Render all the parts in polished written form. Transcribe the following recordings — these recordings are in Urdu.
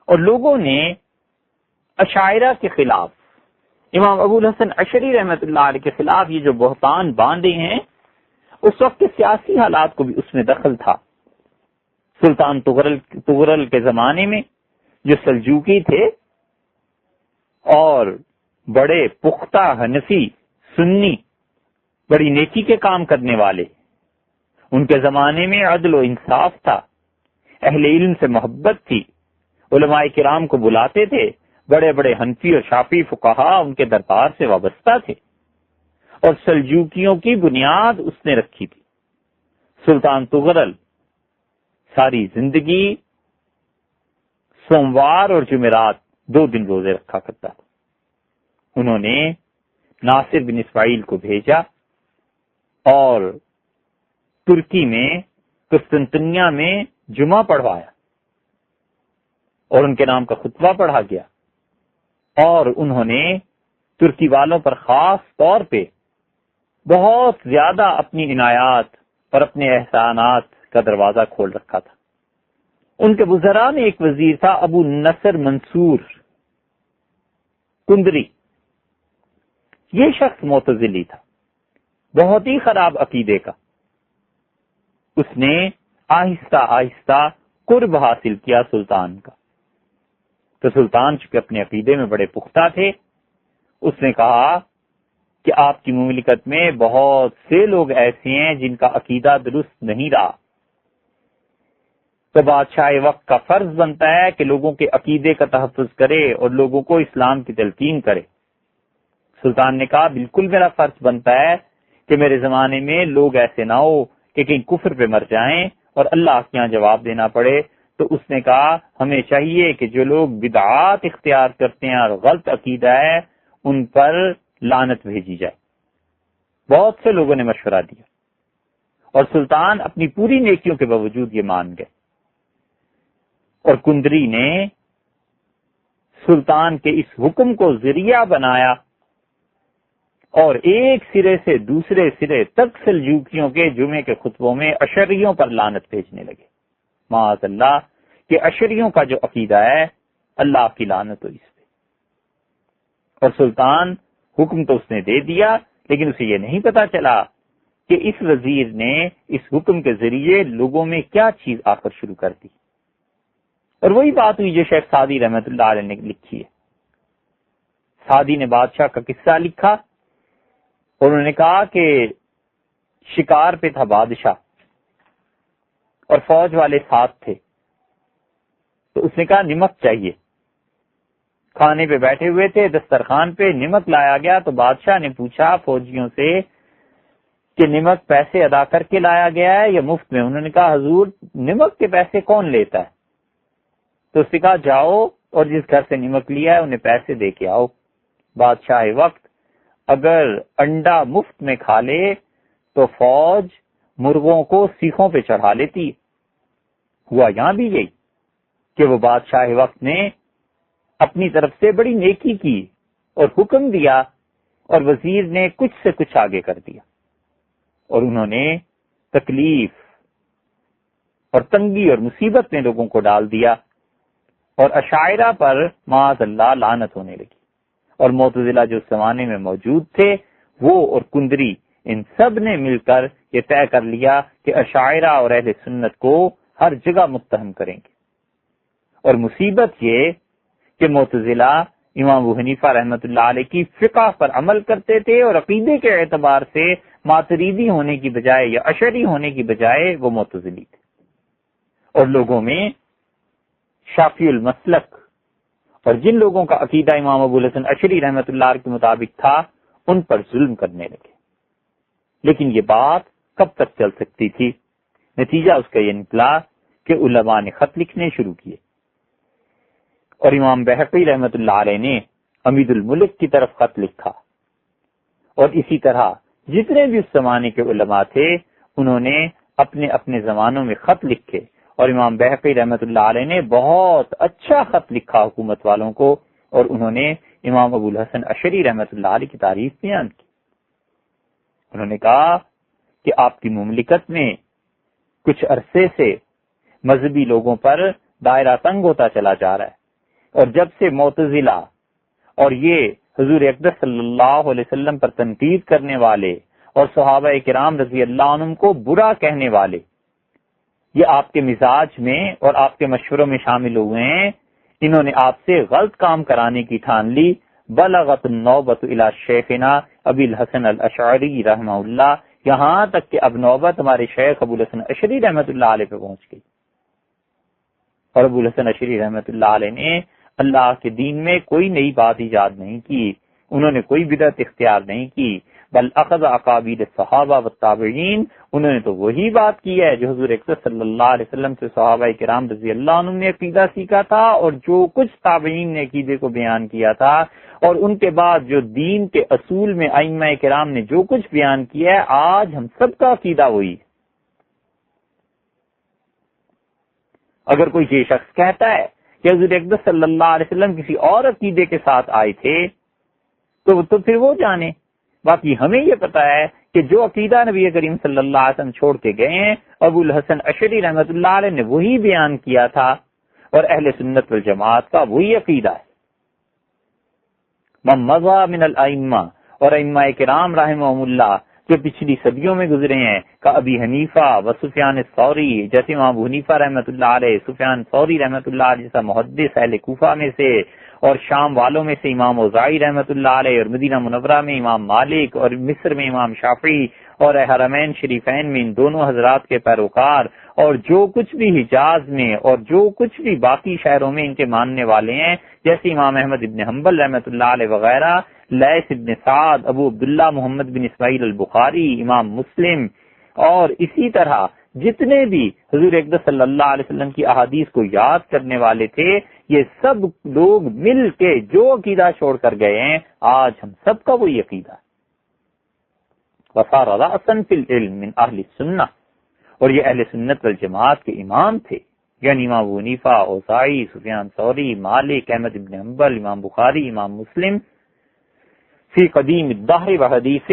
اور لوگوں نے اشاعرہ کے خلاف، امام ابو الحسن اشعری رحمۃ اللہ علیہ کے خلاف یہ جو بہتان باندھے ہیں، اس وقت کے سیاسی حالات کو بھی اس میں دخل تھا۔ سلطان تغرل کے زمانے میں جو سلجوقی تھے اور بڑے پختہ حنفی سنی، بڑی نیکی کے کام کرنے والے، ان کے زمانے میں عدل و انصاف تھا، اہل علم سے محبت تھی، علماء کرام کو بلاتے تھے، بڑے بڑے حنفی اور شافعی فقہا ان کے دربار سے وابستہ تھے، اور سلجوکیوں کی بنیاد اس نے رکھی تھی۔ سلطان تغرل ساری زندگی سوموار اور جمعرات 2 دن روزے رکھا کرتا تھا۔ انہوں نے ناصر بن اسماعیل کو بھیجا اور ترکی میں قسطنطنیہ میں جمعہ پڑھوایا اور ان کے نام کا خطبہ پڑھا گیا، اور انہوں نے ترکی والوں پر خاص طور پہ بہت زیادہ اپنی عنایات اور اپنے احسانات کا دروازہ کھول رکھا تھا۔ ان کے وزراء میں ایک وزیر تھا ابو نصر منصور کندری۔ یہ شخص معتزلی تھا، بہت ہی خراب عقیدے کا۔ اس نے آہستہ آہستہ قرب حاصل کیا سلطان کا، تو سلطان چونکہ اپنے عقیدے میں بڑے پختہ تھے، اس نے کہا کہ آپ کی مملکت میں بہت سے لوگ ایسے ہیں جن کا عقیدہ درست نہیں رہا، تو بادشاہ وقت کا فرض بنتا ہے کہ لوگوں کے عقیدے کا تحفظ کرے اور لوگوں کو اسلام کی تلقین کرے۔ سلطان نے کہا بالکل میرا فرض بنتا ہے کہ میرے زمانے میں لوگ ایسے نہ ہو کہ کہیں کفر پہ مر جائیں اور اللہ کے یہاں جواب دینا پڑے۔ تو اس نے کہا ہمیں چاہیے کہ جو لوگ بدعات اختیار کرتے ہیں اور غلط عقیدہ ہے ان پر لعنت بھیجی جائے۔ بہت سے لوگوں نے مشورہ دیا اور سلطان اپنی پوری نیکیوں کے باوجود یہ مان گئے، اور کندری نے سلطان کے اس حکم کو ذریعہ بنایا اور ایک سرے سے دوسرے سرے تک سلجوکیوں کے جمعے کے خطبوں میں اشعریوں پر لعنت بھیجنے لگے۔ معاذ اللہ کہ اشعریوں کا جو عقیدہ ہے اللہ کی لعنت ہو اس پہ۔ اور سلطان حکم تو اس نے دے دیا، لیکن اسے یہ نہیں پتا چلا کہ اس وزیر نے اس حکم کے ذریعے لوگوں میں کیا چیز آ کر شروع کر دی۔ اور وہی بات ہوئی جو شیخ سعدی رحمت اللہ علیہ نے لکھی ہے۔ سعدی نے بادشاہ کا قصہ لکھا اور انہوں نے کہا کہ شکار پہ تھا بادشاہ اور فوج والے ساتھ تھے، تو اس نے کہا نمک چاہیے۔ کھانے پہ بیٹھے ہوئے تھے، دسترخوان پہ نمک لایا گیا، تو بادشاہ نے پوچھا فوجیوں سے کہ نمک پیسے ادا کر کے لایا گیا ہے یا مفت میں؟ انہوں نے کہا حضور نمک کے پیسے کون لیتا ہے؟ تو اس نے کہا جاؤ اور جس گھر سے نمک لیا ہے انہیں پیسے دے کے آؤ۔ بادشاہ وقت اگر انڈا مفت میں کھا لے تو فوج مرغوں کو سیخوں پہ چڑھا لیتی۔ ہوا یہاں بھی یہی کہ وہ بادشاہ وقت نے اپنی طرف سے بڑی نیکی کی اور حکم دیا، اور وزیر نے کچھ سے کچھ آگے کر دیا، اور انہوں نے تکلیف اور تنگی اور مصیبت میں لوگوں کو ڈال دیا، اور اشاعرہ پر معاذ اللہ لعنت ہونے لگی۔ اور معتزلہ جو اس زمانے میں موجود تھے وہ اور کندری، ان سب نے مل کر یہ طے کر لیا کہ اشاعرہ اور اہل سنت کو ہر جگہ متہم کریں گے۔ اور مصیبت یہ کہ معتزلہ امام ابو حنیفہ رحمۃ اللہ علیہ کی فقہ پر عمل کرتے تھے، اور عقیدے کے اعتبار سے ماتریدی ہونے کی بجائے یا اشعری ہونے کی بجائے وہ معتزلی تھے، اور لوگوں میں شافعی المسلک اور جن لوگوں کا عقیدہ امام ابو الحسن اشعری رحمۃ اللہ علیہ کے مطابق تھا ان پر ظلم کرنے لگے۔ لیکن یہ بات کب تک چل سکتی تھی؟ نتیجہ اس کا یہ نکلا کہ علماء نے خط لکھنے شروع کیے، اور امام بہقی رحمۃ اللہ علیہ نے امید الملک کی طرف خط لکھا، اور اسی طرح جتنے بھی اس زمانے کے علماء تھے انہوں نے اپنے اپنے زمانوں میں خط لکھے، اور امام بہقی رحمۃ اللہ علیہ نے بہت اچھا خط لکھا حکومت والوں کو، اور انہوں نے امام ابو الحسن اشعری رحمۃ اللہ علیہ کی تعریف بیان کی۔ انہوں نے کہا کہ آپ کی مملکت میں کچھ عرصے سے مذہبی لوگوں پر دائرہ تنگ ہوتا چلا جا رہا ہے، اور جب سے معتزلہ اور یہ حضور اقدس صلی اللہ علیہ وسلم پر تنقید کرنے والے اور صحابہ کرام رضی اللہ عنہم کو برا کہنے والے یہ آپ کے مزاج میں اور آپ کے مشوروں میں شامل ہوئے ہیں، انہوں نے آپ سے غلط کام کرانے کی ٹھان لی۔ بلغت النوبۃ الی شیخنا ابی الحسن الاشعری رحمہ اللہ، یہاں تک کہ اب نوبت ہمارے شیخ ابو الحسن اشعری رحمۃ اللہ علیہ پہ پہنچ گئی، اور ابو الحسن اشعری رحمۃ اللہ علیہ نے اللہ کے دین میں کوئی نئی بات ایجاد نہیں کی، انہوں نے کوئی بدعت اختیار نہیں کی، بل اخذ اقابیل الصحابہ والتابعین، انہوں نے تو وہی بات کی ہے جو حضور اکرم صلی اللہ علیہ وسلم سے صحابہ کرام رضی اللہ عنہ نے عقیدہ سیکھا تھا، اور جو کچھ تابعین نے عقیدے کو بیان کیا تھا، اور ان کے بعد جو دین کے اصول میں ائمہ کرام نے جو کچھ بیان کیا ہے، آج ہم سب کا عقیدہ وہی ہے۔ اگر کوئی یہ شخص کہتا ہے کہ حضور اقدس صلی اللہ علیہ وسلم کسی اور عقیدے کے ساتھ آئے تھے تو پھر وہ جانے، باقی ہمیں یہ پتا ہے کہ جو عقیدہ نبی کریم صلی اللہ علیہ وسلم چھوڑ کے گئے ہیں، ابو الحسن اشعری رحمۃ اللہ علیہ نے وہی بیان کیا تھا، اور اہل سنت والجماعت کا وہی عقیدہ ہے۔ من مضى من الائمہ، اور ائمہ کرام رحمہم اللہ جو پچھلی صدیوں میں گزرے ہیں، کا ابی حنیفہ و سفیان الثوری، جیسے امام ابو حنیفہ رحمۃ اللہ علیہ، سفیان ثوری رحمۃ اللہ علیہ جیسا محدث اہل کوفہ میں سے، اور شام والوں میں سے امام اوزاعی رحمۃ اللہ علیہ، اور مدینہ منورہ میں امام مالک، اور مصر میں امام شافعی، اور حرمین شریفین میں ان دونوں حضرات کے پیروکار، اور جو کچھ بھی حجاز میں اور جو کچھ بھی باقی شہروں میں ان کے ماننے والے ہیں، جیسے امام احمد ابن حنبل رحمۃ اللہ علیہ وغیرہ، لیث ابن سعد، ابو عبداللہ محمد بن اسماعیل البخاری، امام مسلم، اور اسی طرح جتنے بھی حضور اقدس صلی اللہ علیہ وسلم کی احادیث کو یاد کرنے والے تھے، یہ سب لوگ مل کے جو عقیدہ چھوڑ کر گئے ہیں، آج ہم سب کا وہی عقیدہ ہے۔ وصار رأسا فی العلم من اہل السنہ، اور یہ اہل سنت والجماعت کے امام تھے، یعنی امام ابو حنیفہ، اوزاعی، سفیان ثوری، مالک، احمد ابن حنبل، امام بخاری، امام مسلم، فی قدیم الدہر و حدیث،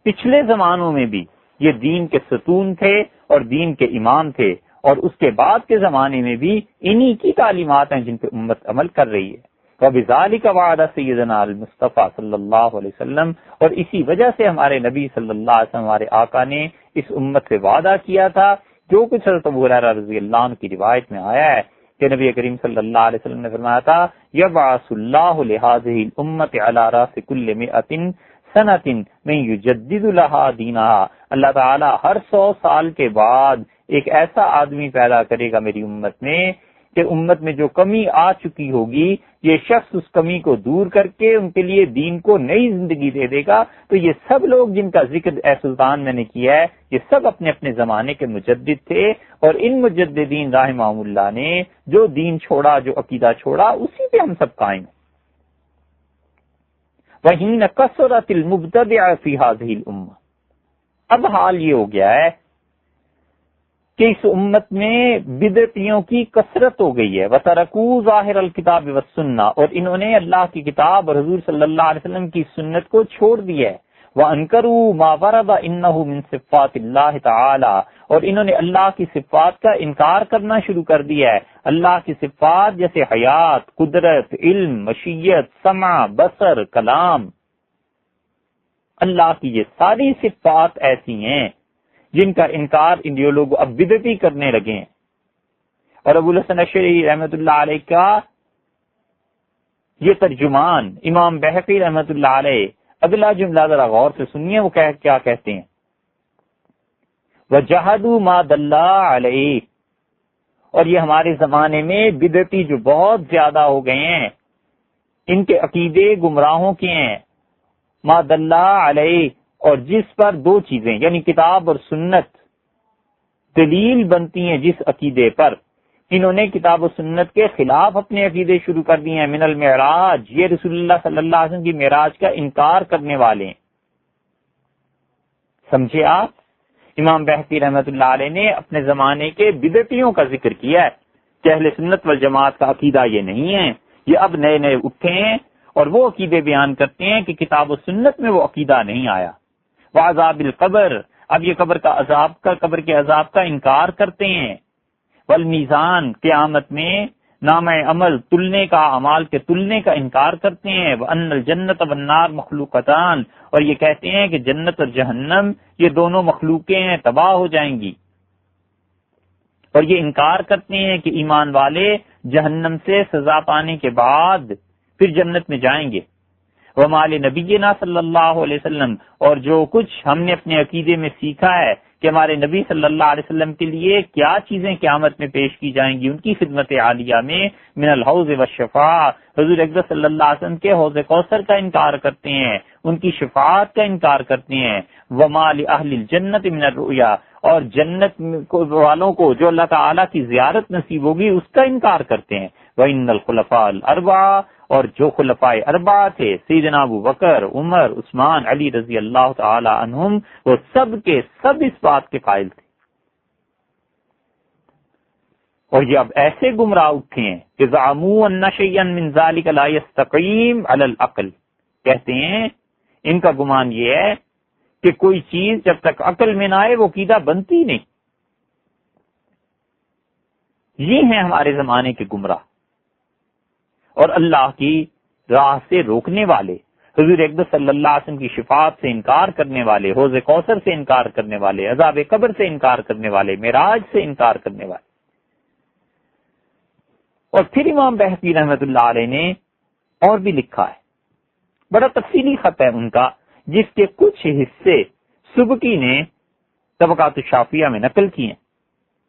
پچھلے زمانوں میں بھی یہ دین کے ستون تھے اور دین کے امام تھے، اور اس کے بعد کے زمانے میں بھی انہی کی تعلیمات ہیں جن پہ امت عمل کر رہی ہے۔ وَبِذَلِكَ وَعَدَ سَيِّدُنَا الْمُصْطَفَى صلی اللہ علیہ وسلم، اور اسی وجہ سے ہمارے نبی صلی اللہ علیہ وسلم، ہمارے آقا نے اس امت سے وعدہ کیا تھا، جو کچھ حضرت ابو ہریرہ رضی اللہ عنہ کی روایت میں آیا ہے کہ نبی کریم صلی اللہ علیہ وسلم نے فرمایا تھا، یبعث اللہ لہذہ الامت علی راس کل مئۃ سنۃ من یجدد لہا دینہا، اللہ تعالی ہر 100 سال کے بعد ایک ایسا آدمی پیدا کرے گا میری امت میں کہ امت میں جو کمی آ چکی ہوگی، یہ شخص اس کمی کو دور کر کے ان کے لیے دین کو نئی زندگی دے دے گا۔ تو یہ سب لوگ جن کا ذکر اے سلطان میں نے کیا ہے، یہ سب اپنے اپنے زمانے کے مجدد تھے، اور ان مجددین رحمہم اللہ نے جو دین چھوڑا، جو عقیدہ چھوڑا، اسی پہ ہم سب قائم ہیں۔ وَحِينَ كَثُرَتِ الْمُبْتَدِعَ فِي هَذِهِ الْأُمَّةِ، اب حال یہ ہو گیا ہے کہ اس امت میں بدعتیوں کی کثرت ہو گئی ہے، وَتَرَكُوا ظَاهِرَ الْكِتَابِ وَالسُّنَّةِ، اور انہوں نے اللہ کی کتاب اور حضور صلی اللہ علیہ وسلم کی سنت کو چھوڑ دیا ہے، وَأَنكَرُوا مَا وَرَدَ إِنَّهُ مِن صِفَاتِ اللَّهِ تَعَالَى، اور انہوں نے اللہ کی صفات کا انکار کرنا شروع کر دیا ہے۔ اللہ کی صفات جیسے حیات، قدرت، علم، مشیت، سمع، بصر، کلام، اللہ کی یہ ساری صفات ایسی ہیں جن کا انکار ان لوگ اب بدعتی کرنے لگے ہیں۔ اور ابو الحسن اشعری رحمۃ اللہ علیہ کا یہ ترجمان امام بہقی رحمۃ اللہ علیہ، اگلا جملہ ذرا غور سے سنیے، وہ کیا کہتے ہیں، وَجَحَدُوا مَا دَلَّ عَلَيْهِ، اور یہ ہمارے زمانے میں بدعتی جو بہت زیادہ ہو گئے ہیں، ان کے عقیدے گمراہوں کے ہیں، ما دلّ علیہ، اور جس پر دو چیزیں یعنی کتاب اور سنت دلیل بنتی ہیں، جس عقیدے پر انہوں نے کتاب و سنت کے خلاف اپنے عقیدے شروع کر دیے ہیں۔ من المعراج، یہ رسول اللہ صلی اللہ علیہ وسلم کی معراج کا انکار کرنے والے ہیں۔ سمجھے آپ، امام بہقی رحمۃ اللہ علیہ نے اپنے زمانے کے بدعتیوں کا ذکر کیا ہے کہ اہل سنت والجماعت کا عقیدہ یہ نہیں ہے، یہ اب نئے نئے اٹھے ہیں اور وہ عقیدے بیان کرتے ہیں کہ کتاب و سنت میں وہ عقیدہ نہیں آیا۔ وعذاب القبر، اب یہ قبر کے عذاب کا انکار کرتے ہیں۔ والمیزان، قیامت میں نام عمل تلنے کا، اعمال کے تلنے کا انکار کرتے ہیں. وَأَنَّ الْجَنَّةَ وَالنَّارَ مَخْلُوقَتَانِ، اور یہ کہتے ہیں کہ جنت اور جہنم یہ دونوں مخلوقیں ہیں، تباہ ہو جائیں گی. اور یہ انکار کرتے ہیں کہ ایمان والے جہنم سے سزا پانے کے بعد پھر جنت میں جائیں گے. وَمَا لِنَبِيِّنَا صلی اللہ علیہ وسلم، اور جو کچھ ہم نے اپنے عقیدے میں سیکھا ہے کہ ہمارے نبی صلی اللہ علیہ وسلم کے لیے کیا چیزیں قیامت میں پیش کی جائیں گی، ان کی خدمت عالیہ میں، من الحوض والشفاع، حضور اقدس صلی اللہ علیہ وسلم کے حوض کوثر کا انکار کرتے ہیں، ان کی شفاعت کا انکار کرتے ہیں. وَمَا لِأَهْلِ الْجَنَّةِ مِنَ الرُّؤْيَا، اور جنت والوں کو جو اللہ تعالیٰ کی زیارت نصیب ہوگی اس کا انکار کرتے ہیں. وَإِنَّ الْخُلَفَاءَ الْأَرْبَعَةَ، اور جو خلفائے اربعہ تھے، سیدنا ابو بکر، عمر، عثمان، علی رضی اللہ تعالی عنہم، وہ سب کے سب اس بات کے قائل تھے. اور یہ اب ایسے گمراہ اٹھے ہیں کہ زعموا ان شیئا من ذلک لا یستقیم علی العقل، کہتے ہیں ان کا گمان یہ ہے کہ کوئی چیز جب تک عقل میں نہ آئے وہ عقیدہ بنتی نہیں. یہ ہیں ہمارے زمانے کے گمراہ اور اللہ کی راہ سے روکنے والے، حضور اقدس صلی اللہ علیہ وسلم کی شفاعت سے انکار کرنے والے، حوض کوثر سے انکار کرنے والے، عذاب قبر سے انکار کرنے والے، معراج سے انکار کرنے والے. اور پھر امام بہقی رحمۃ اللہ علیہ نے اور بھی لکھا ہے، بڑا تفصیلی خط ہے ان کا، جس کے کچھ حصے سبکی نے طبقات الشافیہ میں نقل کیے ہیں.